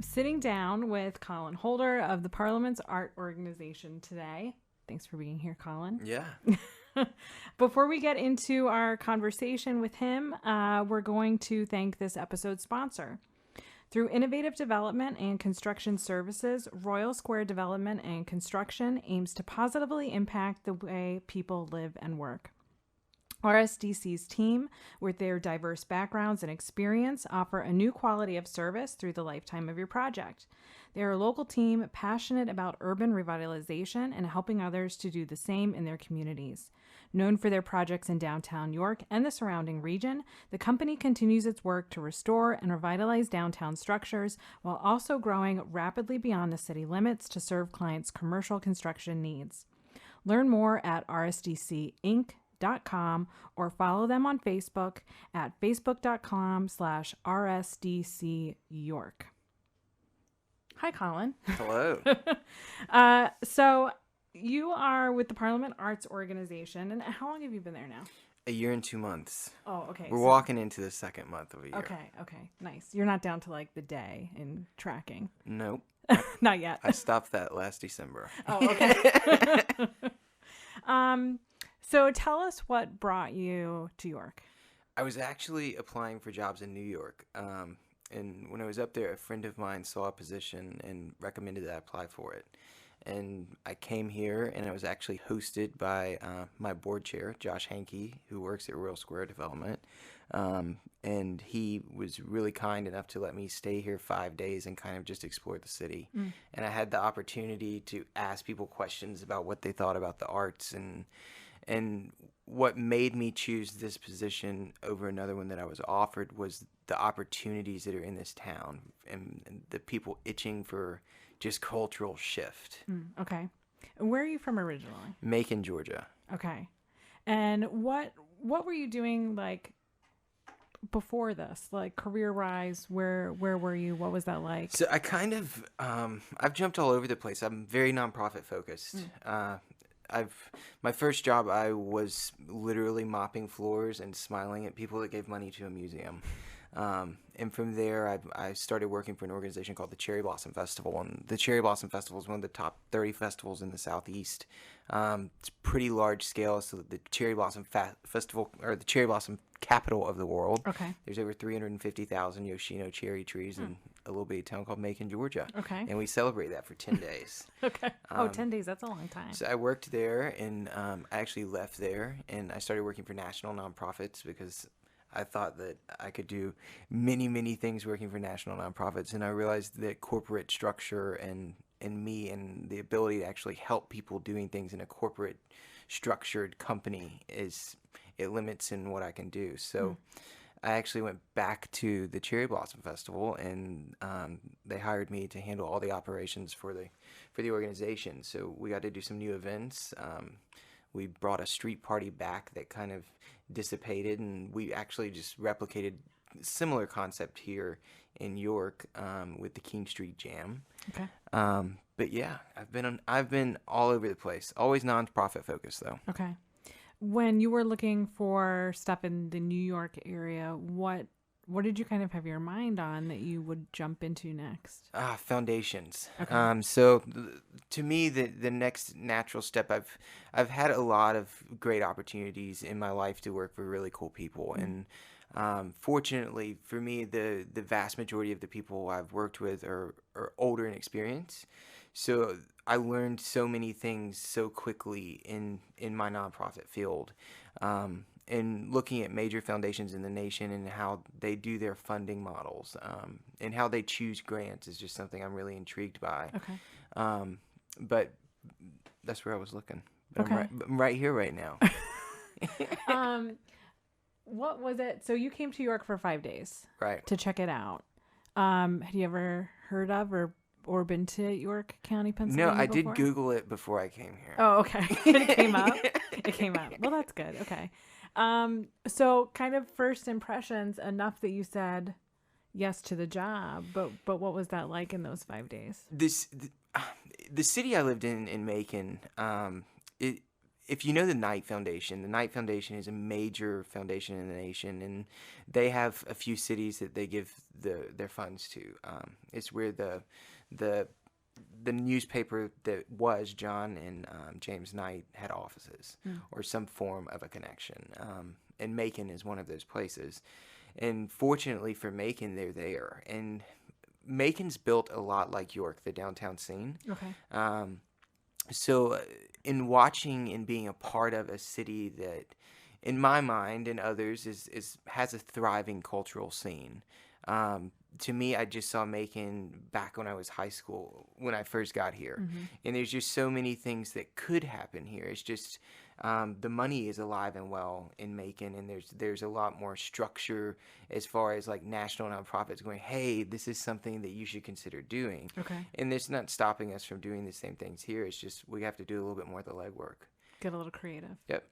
Sitting down with Collin Holder of the Parliament's Art Organization today. Thanks for being here, Collin. Yeah. Before we get into our conversation with him, we're going to thank this episode's sponsor. Through innovative development and construction services, Royal Square Development and Construction aims to positively impact the way people live and work. RSDC's team, with their diverse backgrounds and experience, offer a new quality of service through the lifetime of your project. They are a local team passionate about urban revitalization and helping others to do the same in their communities. Known for their projects in downtown York and the surrounding region, the company continues its work to restore and revitalize downtown structures while also growing rapidly beyond the city limits to serve clients' commercial construction needs. Learn more at rsdcinc.com or follow them on Facebook at facebook.com/rsdcyork. Hi, Collin. Hello. So you are with the Parliament Arts Organization, and how long have you been there now? A year and 2 months. Oh, okay. We're walking into the second month of a year. Okay, nice. You're not down to like the day in tracking. Nope. Not yet. I stopped that last December. Oh, okay. So tell us what brought you to York. I was actually applying for jobs in New York. And when I was up there, a friend of mine saw a position and recommended that I apply for it. And I came here, and I was actually hosted by my board chair, Josh Hankey, who works at Royal Square Development. And he was really kind enough to let me stay here 5 days and kind of just explore the city. And I had the opportunity to ask people questions about what they thought about the arts. And what made me choose this position over another one that I was offered was the opportunities that are in this town and the people itching for just cultural shift. Okay. Where are you from originally? Macon, Georgia. Okay. And what were you doing like before this? Like career-wise, where were you? What was that like? So I kind of I've jumped all over the place. I'm very nonprofit focused. My first job, I was literally mopping floors and smiling at people that gave money to a museum. And from there, I started working for an organization called the Cherry Blossom Festival. And the Cherry Blossom Festival is one of the top 30 festivals in the Southeast. It's pretty large scale. So the Cherry Blossom Festival, or the Cherry Blossom capital of the world. Okay. There's over 350,000 Yoshino cherry trees in a little bitty town called Macon, Georgia. Okay. And we celebrate that for 10 days. Okay. 10 days. That's a long time. So I worked there, and I actually left there, and I started working for national nonprofits because I thought that I could do many, many things working for national nonprofits, and I realized that corporate structure and me and the ability to actually help people doing things in a corporate structured company it limits in what I can do. So I actually went back to the Cherry Blossom Festival, and they hired me to handle all the operations for the organization. So we got to do some new events. We brought a street party back that kind of dissipated, and we actually just replicated similar concept here in York with the King Street Jam. Okay. But yeah, I've been all over the place. Always nonprofit focused though. Okay. When you were looking for stuff in the New York area, what did you kind of have your mind on that you would jump into next? Foundations. Okay. To me, the next natural step, I've had a lot of great opportunities in my life to work for really cool people, and fortunately for me, the vast majority of the people I've worked with are older in experience. So I learned so many things so quickly in my nonprofit field. And looking at major foundations in the nation and how they do their funding models and how they choose grants is just something I'm really intrigued by. Okay. But that's where I was looking. But Okay. I'm right here right now. What was it? So you came to York for 5 days Right. to check it out. Had you ever heard of or been to York County, No, Pennsylvania I before? did Google it before I came here. Oh, okay. It came up. It came up. Well, that's good. Okay. So kind of first impressions, enough that you said yes to the job, but what was that like in those 5 days? The city I lived in Macon, if you know the Knight Foundation is a major foundation in the nation, and they have a few cities that they give their funds to. It's where the newspaper that was John and James Knight had offices, or some form of a connection. And Macon is one of those places. And fortunately for Macon, they're there. And Macon's built a lot like York, the downtown scene. Okay. So in watching and being a part of a city that, in my mind and others, has a thriving cultural scene. To me, I just saw Macon back when I was high school, when I first got here. And there's just so many things that could happen here. It's just the money is alive and well in Macon, and there's a lot more structure as far as like national nonprofits going, hey, this is something that you should consider doing. Okay. And it's not stopping us from doing the same things here. It's just we have to do a little bit more of the legwork. Get a little creative. Yep.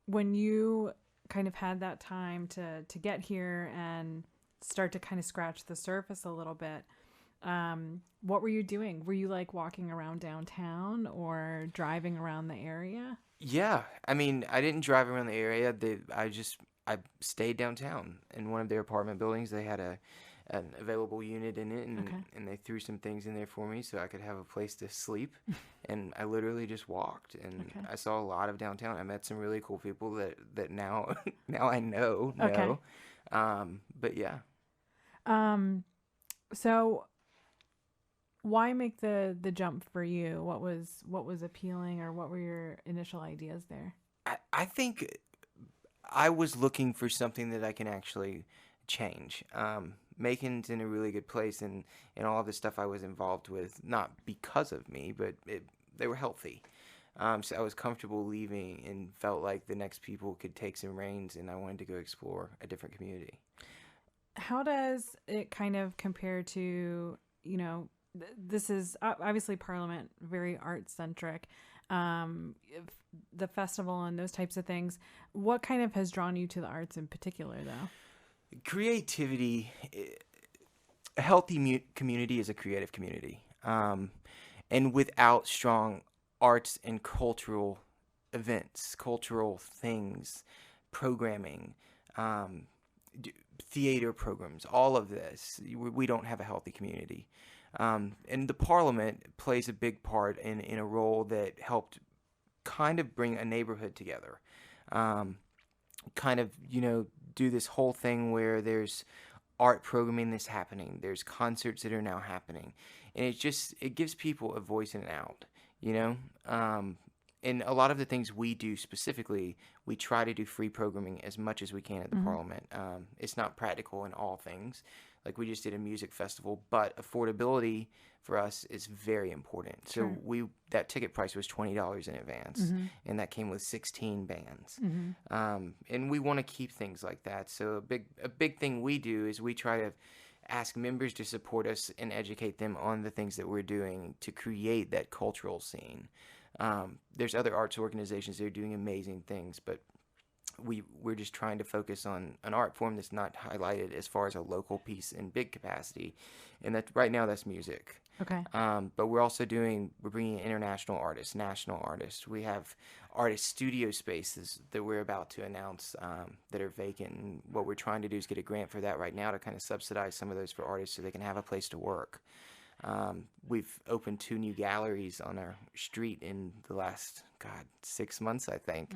When you kind of had that time to get here and start to kind of scratch the surface a little bit, what were you doing? Were you like walking around downtown or driving around the area? Yeah, I mean, I didn't drive around the area. I stayed downtown in one of their apartment buildings. They had an available unit in it, and they threw some things in there for me so I could have a place to sleep. And I literally just walked, and I saw a lot of downtown. I met some really cool people that now I know. Okay. But yeah. So why make the jump for you? What was appealing, or what were your initial ideas there? I think I was looking for something that I can actually change. Macon's in a really good place, and all of the stuff I was involved with, not because of me, but they were healthy. So I was comfortable leaving and felt like the next people could take some reins, and I wanted to go explore a different community. How does it kind of compare to, this is obviously Parliament, very art-centric, the festival and those types of things. What kind of has drawn you to the arts in particular, though? Creativity. A healthy community is a creative community. And without strong arts and cultural events, cultural things, programming, theater programs, all of this, we don't have a healthy community. And the Parliament plays a big part in a role that helped kind of bring a neighborhood together. Kind of, do this whole thing where there's art programming that's happening. There's concerts that are now happening. And it gives people a voice and an out, And a lot of the things we do specifically, we try to do free programming as much as we can at the Parliament. It's not practical in all things. Like we just did a music festival, but affordability for us is very important. So that ticket price was $20 in advance, and that came with 16 bands. And we want to keep things like that. So a big thing we do is we try to ask members to support us and educate them on the things that we're doing to create that cultural scene. There's other arts organizations that are doing amazing things, but we're just trying to focus on an art form that's not highlighted as far as a local piece in big capacity, and that right now that's music. Okay. But we're bringing international artists, national artists. We have artist studio spaces that we're about to announce that are vacant. And what we're trying to do is get a grant for that right now to kind of subsidize some of those for artists so they can have a place to work. We've opened 2 new galleries on our street in the last 6 months, I think.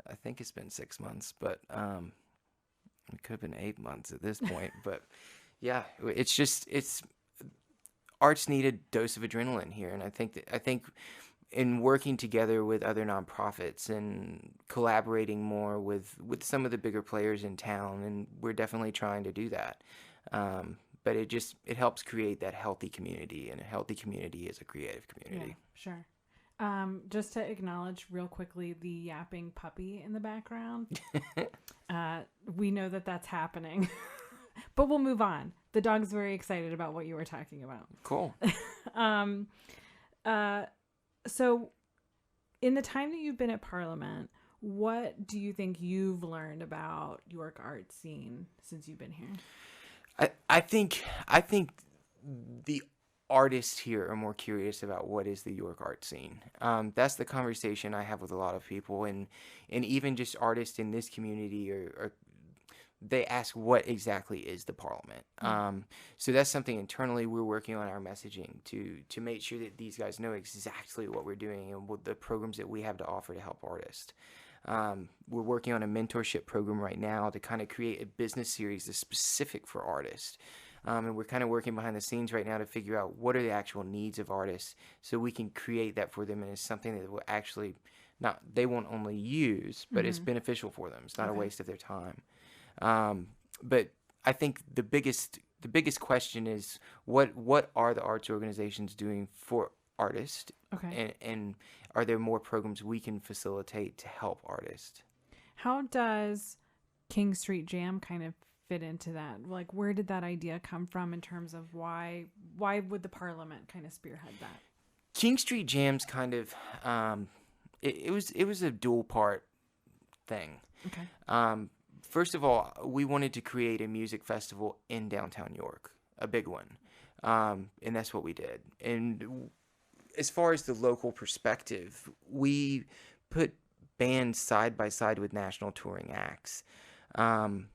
I think it's been 6 months, but it could have been 8 months at this point. But yeah, it's arts need a dose of adrenaline here, and I think in working together with other nonprofits and collaborating more with some of the bigger players in town, and we're definitely trying to do that. But it helps create that healthy community, and a healthy community is a creative community. Yeah, sure. Just to acknowledge real quickly the yapping puppy in the background. We know that that's happening, but we'll move on. The dog's very excited about what you were talking about. Cool. So in the time that you've been at Parliament, what do you think you've learned about York art scene since you've been here? I think the artists here are more curious about what is the York art scene. That's the conversation I have with a lot of people, and even just artists in this community are they ask what exactly is the Parliament. So that's something internally we're working on our messaging to make sure that these guys know exactly what we're doing and what the programs that we have to offer to help artists. We're working on a mentorship program right now to kind of create a business series that's specific for artists. And we're kind of working behind the scenes right now to figure out what are the actual needs of artists so we can create that for them, and it's something that will actually not they won't only use, but it's beneficial for them. It's not a waste of their time. But I think the biggest question is what are the arts organizations doing for artists, and are there more programs we can facilitate to help artists? How does King Street Jam kind of fit into that? Like, where did that idea come from in terms of why would the Parliament kind of spearhead that? King Street Jam's kind of it was a dual part thing. First of all, we wanted to create a music festival in downtown York, a big one, and that's what we did. And as far as the local perspective, we put bands side by side with national touring acts, and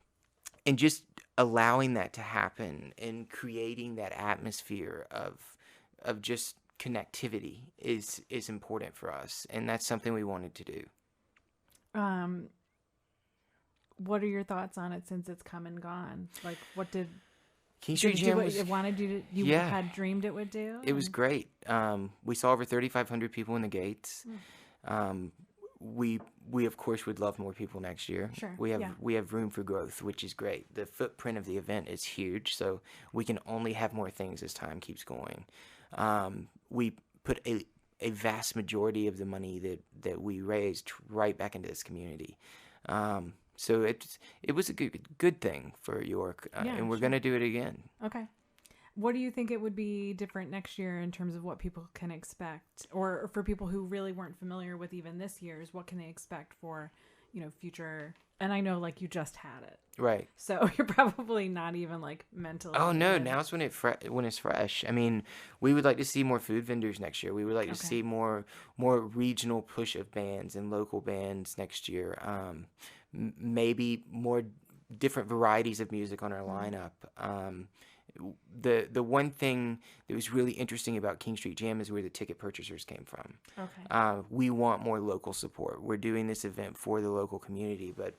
just allowing that to happen and creating that atmosphere of just connectivity is important for us, and that's something we wanted to do. What are your thoughts on it since it's come and gone? Like, what did King Street Jam what it wanted you to had dreamed it would do? It was great. We saw over 3,500 people in the gates. We of course would love more people next year. Sure. We have room for growth, which is great. The footprint of the event is huge, so we can only have more things as time keeps going. We put a vast majority of the money that we raised right back into this community. So it was a good thing for York, and we're going to do it again. Okay. What do you think it would be different next year in terms of what people can expect, or for people who really weren't familiar with even this year's, what can they expect for, future? And I know, like, you just had it, right? So you're probably not even like mentally. Oh no! Now it's when it's fresh. I mean, we would like to see more food vendors next year. We would like to see more regional push of bands and local bands next year. Maybe more different varieties of music on our lineup. The one thing that was really interesting about King Street Jam is where the ticket purchasers came from. We want more local support. We're doing this event for the local community, but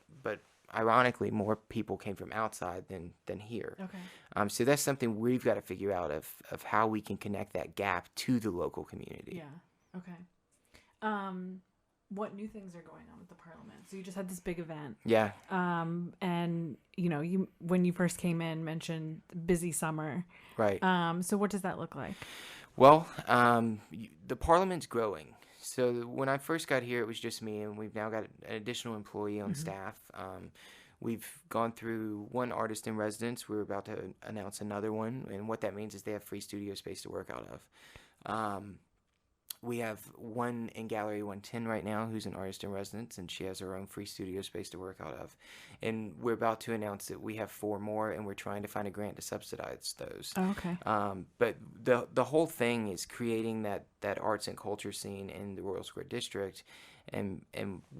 ironically, more people came from outside than here. So that's something we've got to figure out of how we can connect that gap to the local community. Yeah. Okay. What new things are going on with the Parliament? So you just had this big event. Yeah. And you when you first came in mentioned busy summer. Right. So what does that look like? Well, the Parliament's growing. So when I first got here, it was just me, and we've now got an additional employee on staff. We've gone through one artist in residence. We're about to announce another one, and what that means is they have free studio space to work out of. We have one in Gallery 110 right now who's an artist in residence, and she has her own free studio space to work out of. And we're about to announce that we have 4 more, and we're trying to find a grant to subsidize those. But the whole thing is creating that arts and culture scene in the Royal Square District, and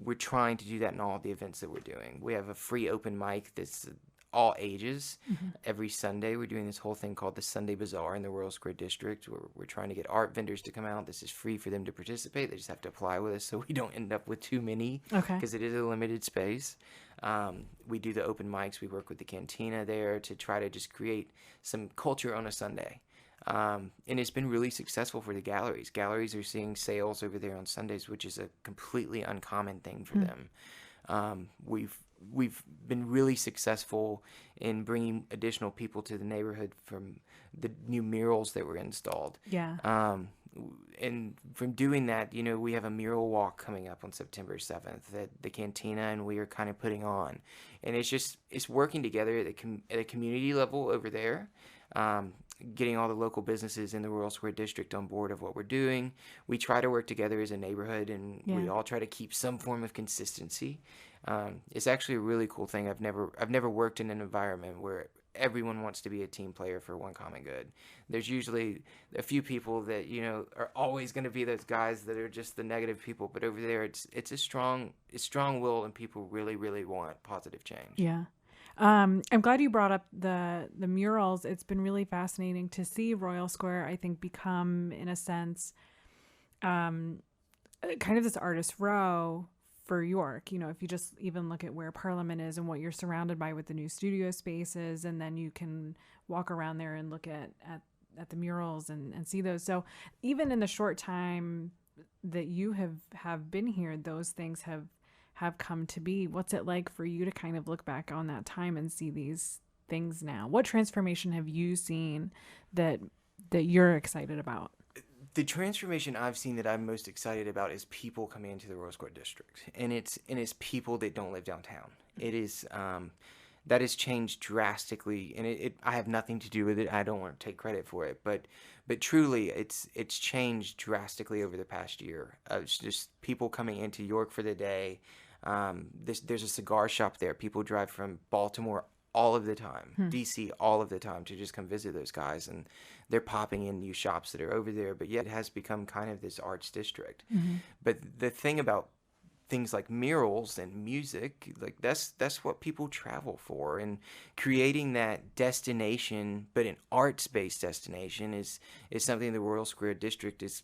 we're trying to do that in all of the events that we're doing. We have a free open mic that's all ages. Every Sunday we're doing this whole thing called the Sunday Bazaar in the Royal Square District, where we're trying to get art vendors to come out. This is free for them to participate. They just have to apply with us so we don't end up with too many, because it is a limited space. We do the open mics. We work with the cantina there to try to just create some culture on a Sunday. And it's been really successful for the galleries. Galleries are seeing sales over there on Sundays, which is a completely uncommon thing for them. We've been really successful in bringing additional people to the neighborhood from the new murals that were installed. And from doing that, we have a mural walk coming up on September 7th that the cantina and we are kind of putting on. And it's working together at a community level over there, getting all the local businesses in the Royal Square District on board of what we're doing. We try to work together as a neighborhood, and we all try to keep some form of consistency. It's actually a really cool thing. I've never worked in an environment where everyone wants to be a team player for one common good. There's usually a few people that, are always going to be those guys that are just the negative people. But over there, it's strong will, and people really, really want positive change. Yeah. I'm glad you brought up the murals. It's been really fascinating to see Royal Square, I think, become, in a sense, kind of this artist row for York. If you just even look at where Parliament is and what you're surrounded by with the new studio spaces, and then you can walk around there and look at the murals and see those. So even in the short time that you have been here, those things have come to be. What's it like for you to kind of look back on that time and see these things now? What transformation have you seen that you're excited about? The transformation I've seen that I'm most excited about is people coming into the Royal Square district, and it's people that don't live downtown. It is that has changed drastically, and I have nothing to do with it. I don't want to take credit for it, but truly, it's changed drastically over the past year. It's just people coming into York for the day. There's a cigar shop there. People drive from Baltimore all of the time, DC all of the time, to just come visit those guys, and they're popping in new shops that are over there. But yet it has become kind of this arts district. But the thing about things like murals and music, like that's what people travel for, and creating that destination, but an arts-based destination, is something the Royal Square district is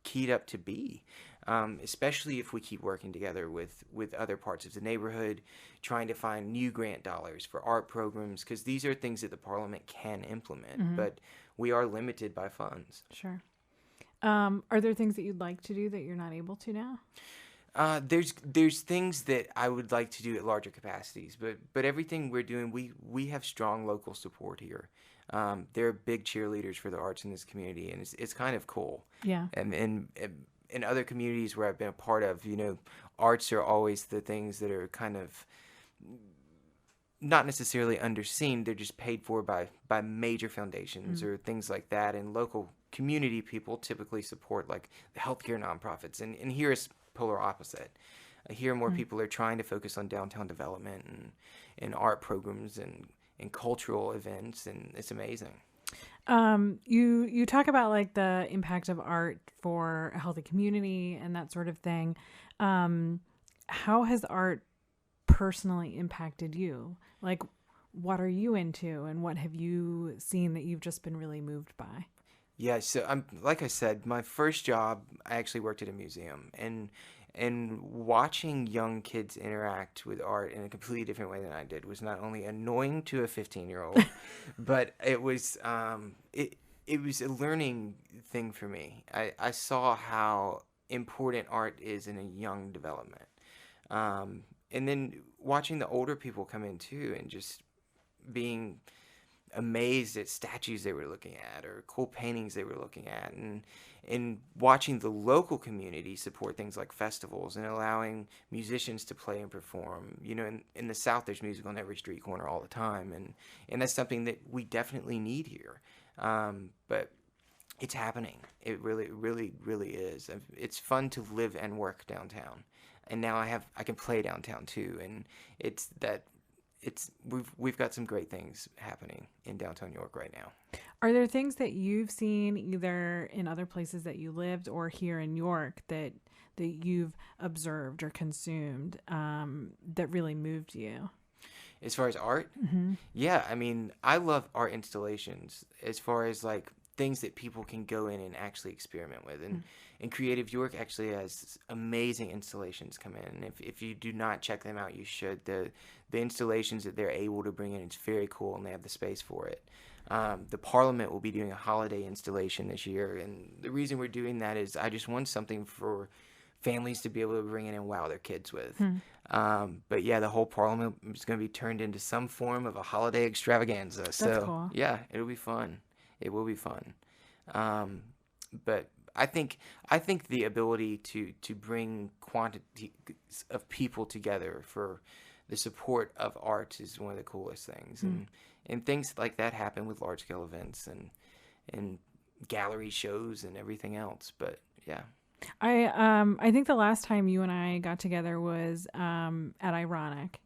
keyed up to be. Especially if we keep working together with other parts of the neighborhood, trying to find new grant dollars for art programs, because these are things that the Parliament can implement, but we are limited by funds. Sure. Are there things that you'd like to do that you're not able to now? There's things that I would like to do at larger capacities, but everything we're doing, we have strong local support here. They're big cheerleaders for the arts in this community, and it's kind of cool. Yeah. And in other communities where I've been a part of, arts are always the things that are kind of not necessarily underseen. They're just paid for by major foundations or things like that. And local community people typically support like the healthcare nonprofits. And here is polar opposite. Here more people are trying to focus on downtown development and art programs and cultural events, and it's amazing. You talk about like the impact of art for a healthy community and that sort of thing. How has art personally impacted you? Like, what are you into, and what have you seen that you've just been really moved by? Yeah, so like I said, my first job, I actually worked at a museum, and watching young kids interact with art in a completely different way than I did was not only annoying to a 15-year-old, but it was it was a learning thing for me. I saw how important art is in a young development. And then watching the older people come in too, and just being amazed at statues they were looking at or cool paintings they were looking at, and watching the local community support things like festivals and allowing musicians to play and perform. In the South, there's music on every street corner all the time, and that's something that we definitely need here. But it's happening. It really, really, really is. It's fun to live and work downtown, and now I can play downtown too, and we've got some great things happening in downtown York right now. Are there things that you've seen either in other places that you lived or here in York that you've observed or consumed that really moved you? As far as art, yeah, I mean, I love art installations. As far as like things that people can go in and actually experiment with, and Creative York actually has amazing installations come in. If you do not check them out, you should. The installations that they're able to bring in, it's very cool, and they have the space for it. The Parliament will be doing a holiday installation this year, and the reason we're doing that is I just want something for families to be able to bring in and wow their kids with. But yeah, the whole Parliament is going to be turned into some form of a holiday extravaganza. That's cool. Yeah, it'll be fun. It will be fun. But I think the ability to bring quantities of people together for the support of art is one of the coolest things. And things like that happen with large scale events and gallery shows and everything else. But yeah. I think the last time you and I got together was at Ironic,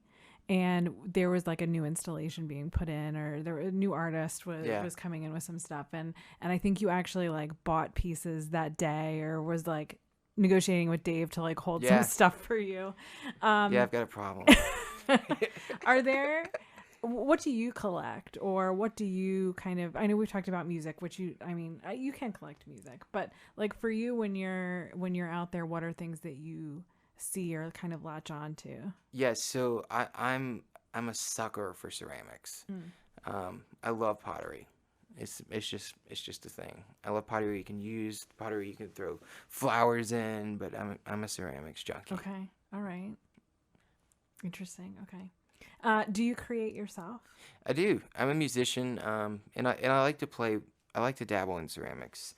and there was like a new installation being put in, or there a new artist was coming in with some stuff, and I think you actually like bought pieces that day, or was like negotiating with Dave to like hold some stuff for you. Yeah, I've got a problem. Are there, what do you collect, or what do you kind of, I know we've talked about music, which you can collect music, but like for you, when you're out there, what are things that you see or kind of latch on to? Yes, so I'm a sucker for ceramics. I love pottery. It's just a thing. I love pottery you can use, pottery you can throw flowers in, but I'm a ceramics junkie. Okay. All right. Interesting. Okay. Do you create yourself? I do. I'm a musician, and I like to play. I like to dabble in ceramics.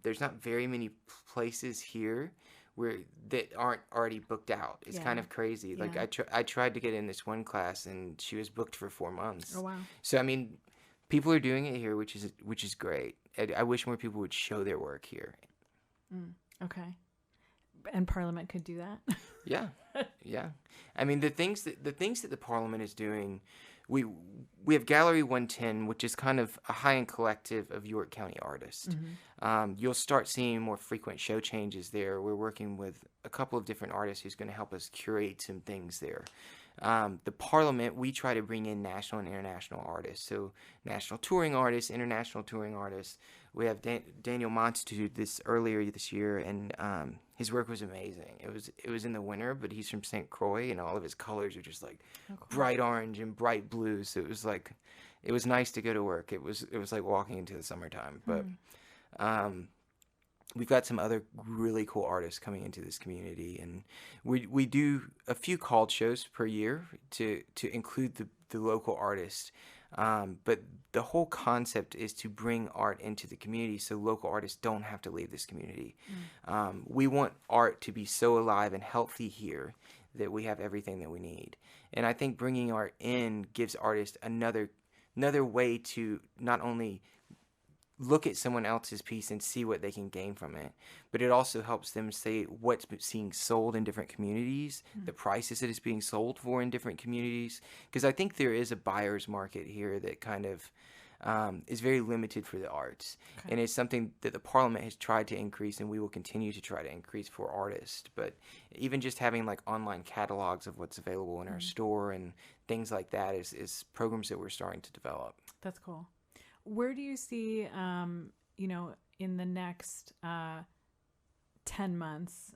There's not very many places here where that aren't already booked out. It's kind of crazy. Like I tried to get in this one class, and she was booked for 4 months. Oh wow. So I mean, people are doing it here, which is great. I wish more people would show their work here. Okay. And Parliament could do that. Yeah, yeah. I mean, the things that the Parliament is doing, we have Gallery 110, which is kind of a high-end collective of York County artists. You'll start seeing more frequent show changes there. We're working with a couple of different artists who's going to help us curate some things there. The Parliament, we try to bring in national and international artists. So national touring artists, international touring artists. We have Daniel Monstitude earlier this year, and his work was amazing. It was in the winter, but he's from St. Croix, and all of his colors are just like bright orange and bright blue. So it was nice to go to work. It was like walking into the summertime. But we've got some other really cool artists coming into this community, and we do a few called shows per year to include the local artists. But the whole concept is to bring art into the community so local artists don't have to leave this community. We want art to be so alive and healthy here that we have everything that we need. And I think bringing art in gives artists another way to not only look at someone else's piece and see what they can gain from it, but it also helps them say what's being sold in different communities, the prices it is being sold for in different communities, because I think there is a buyer's market here that kind of is very limited for the arts, and it's something that the Parliament has tried to increase, and we will continue to try to increase for artists. But even just having like online catalogs of what's available in our store and things like that is programs that we're starting to develop. That's cool. Where do you see, in the next 10 months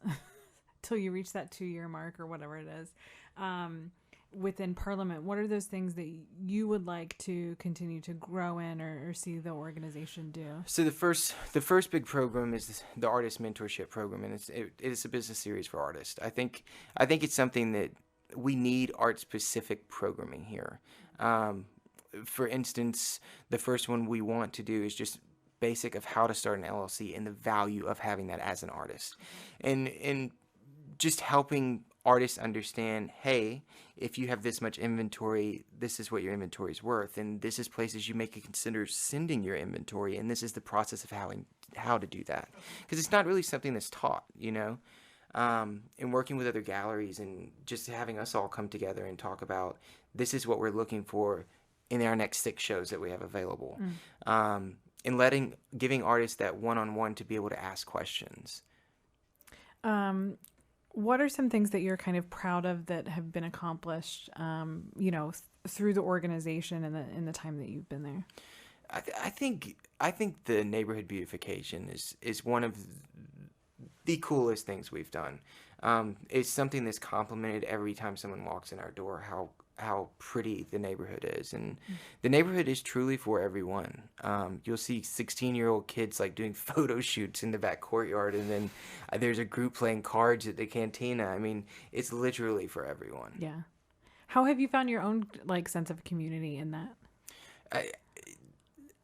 till you reach that 2-year mark or whatever it is, within Parliament, what are those things that you would like to continue to grow in or see the organization do? So the first big program is the Artist Mentorship Program, and it is a business series for artists. I think it's something that we need art-specific programming here. For instance, the first one we want to do is just basic of how to start an LLC and the value of having that as an artist. And just helping artists understand, hey, if you have this much inventory, this is what your inventory is worth, and this is places you may consider sending your inventory, and this is the process of how to do that. Because it's not really something that's taught, and working with other galleries and just having us all come together and talk about this is what we're looking for in our next 6 shows that we have available. And giving artists that one-on-one to be able to ask questions. What are some things that you're kind of proud of that have been accomplished, through the organization and in the time that you've been there? I think the neighborhood beautification is one of the coolest things we've done. It's something that's complimented every time someone walks in our door, how pretty the neighborhood is, and the neighborhood is truly for everyone. You'll see 16-year-old kids like doing photo shoots in the back courtyard, and then there's a group playing cards at the cantina. I mean, it's literally for everyone. Yeah. How have you found your own like sense of community in that?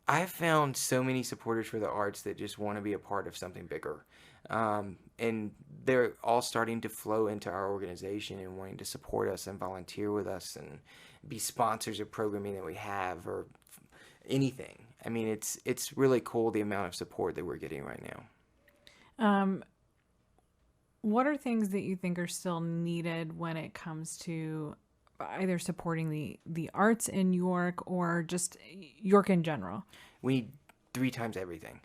I've found so many supporters for the arts that just want to be a part of something bigger. And they're all starting to flow into our organization and wanting to support us and volunteer with us and be sponsors of programming that we have or anything. I mean, it's really cool the amount of support that we're getting right now. What are things that you think are still needed when it comes to either supporting the arts in York or just York in general? We need 3 times everything.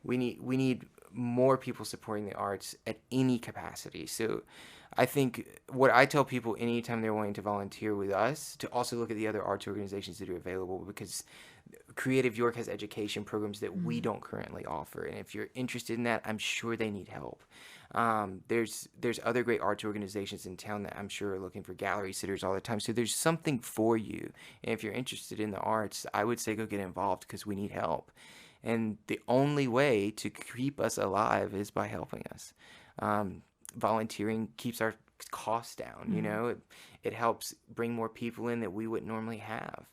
We need more people supporting the arts at any capacity. So I think what I tell people anytime they're wanting to volunteer with us, to also look at the other arts organizations that are available, because Creative York has education programs that we don't currently offer. And if you're interested in that, I'm sure they need help. There's other great arts organizations in town that I'm sure are looking for gallery sitters all the time. So there's something for you. And if you're interested in the arts, I would say go get involved, because we need help. And the only way to keep us alive is by helping us. Volunteering keeps our costs down, you know. It helps bring more people in that we wouldn't normally have.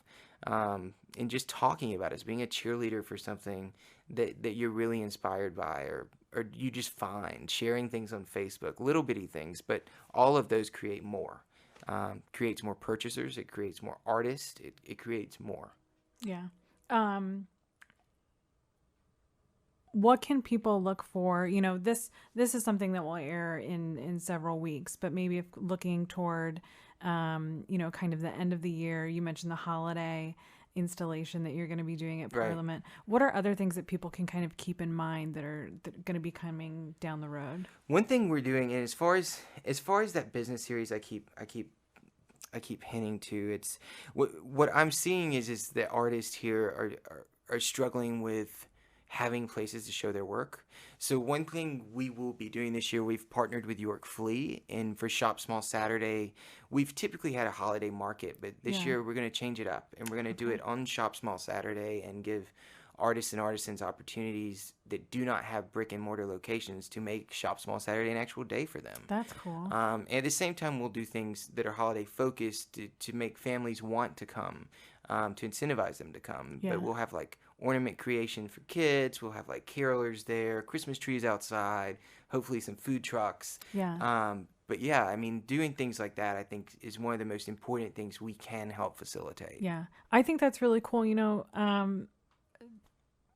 And just talking about it, being a cheerleader for something that you're really inspired by, or you just find, sharing things on Facebook, little bitty things, but all of those create more. Creates more purchasers, it creates more artists, it creates more. Yeah. What can people look for? You know, this is something that will air in several weeks, but maybe if looking toward, you know, kind of the end of the year, you mentioned the holiday installation that you're going to be doing at Parliament. Right. What are other things that people can kind of keep in mind that are going to be coming down the road? One thing we're doing, and as far as that business series, I keep hinting to, it's what I'm seeing is that artists here are struggling with having places to show their work. So one thing we will be doing this year, we've partnered with York Flea, and for Shop Small Saturday, we've typically had a holiday market, but this year we're going to change it up, and we're going to do it on Shop Small Saturday and give artists and artisans opportunities that do not have brick and mortar locations to make Shop Small Saturday an actual day for them. That's cool. And at the same time, we'll do things that are holiday focused to make families want to come, to incentivize them to come. Yeah. But we'll have like ornament creation for kids. We'll have like carolers there, Christmas trees outside, hopefully some food trucks. Yeah. But yeah, I mean, doing things like that, I think, is one of the most important things we can help facilitate. Yeah. I think that's really cool. You know,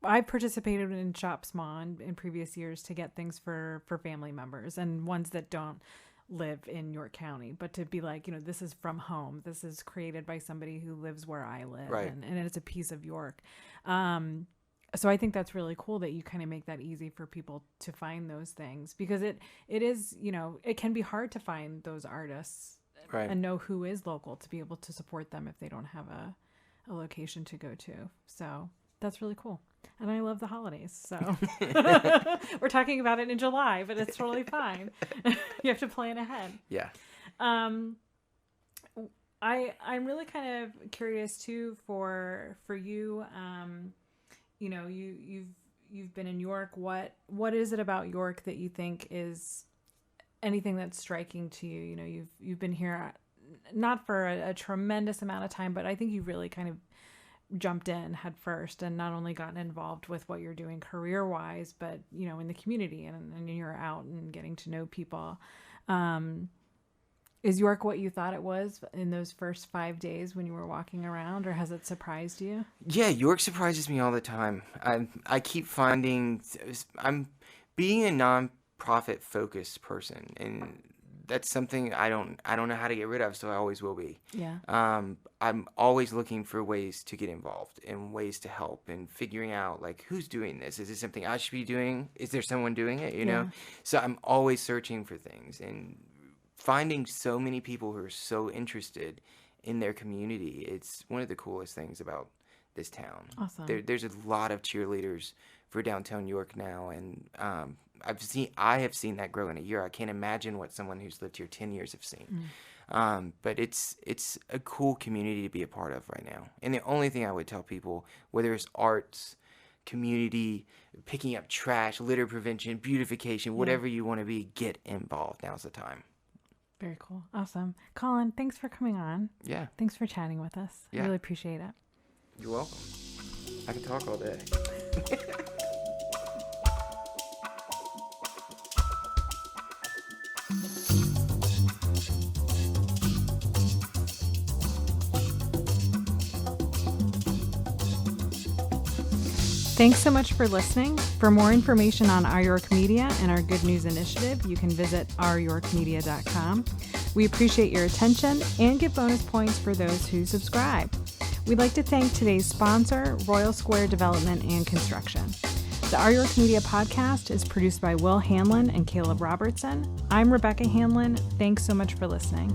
I've participated in Shop Small in previous years to get things for family members and ones that don't live in York County, but to be like, you know, this is from home. This is created by somebody who lives where I live, right. and it's a piece of York. So I think that's really cool that you kind of make that easy for people to find those things, because it is, you know, it can be hard to find those artists, right, and know who is local to be able to support them if they don't have a location to go to. So that's really cool. And I love the holidays, so we're talking about it in July, but it's totally fine. You have to plan ahead. Yeah. I'm really kind of curious too for you. You know, you've been in York. What is it about York that you think is anything that's striking to you? You know, you've been here not for a tremendous amount of time, but I think you've really kind of jumped in head first and not only gotten involved with what you're doing career wise, but, you know, in the community and you're out and getting to know people. Is York what you thought it was in those first 5 days when you were walking around, or has it surprised you? Yeah, York surprises me all the time. I keep finding I'm being a nonprofit focused person, and that's something I don't know how to get rid of, so I always will be. Yeah. I'm always looking for ways to get involved and ways to help, and figuring out, like, who's doing this? Is it something I should be doing? Is there someone doing it? You know? So I'm always searching for things and finding so many people who are so interested in their community. It's one of the coolest things about this town. Awesome. There's a lot of cheerleaders for downtown York now, and I have seen that grow in a year. I can't imagine what someone who's lived here 10 years have seen. But it's a cool community to be a part of right now. And the only thing I would tell people, whether it's arts, community, picking up trash, litter prevention, beautification, whatever you want to be, get involved. Now's the time. Very cool. Awesome. Collin, thanks for coming on. Yeah. Thanks for chatting with us. Yeah. I really appreciate it. You're welcome. I can talk all day. Thanks so much for listening. For more information on Our York Media and our Good News Initiative, you can visit ouryorkmedia.com. We appreciate your attention and give bonus points for those who subscribe. We'd like to thank today's sponsor, Royal Square Development and Construction. The Our York Media podcast is produced by Will Hanlon and Caleb Robertson. I'm Rebecca Hanlon. Thanks so much for listening.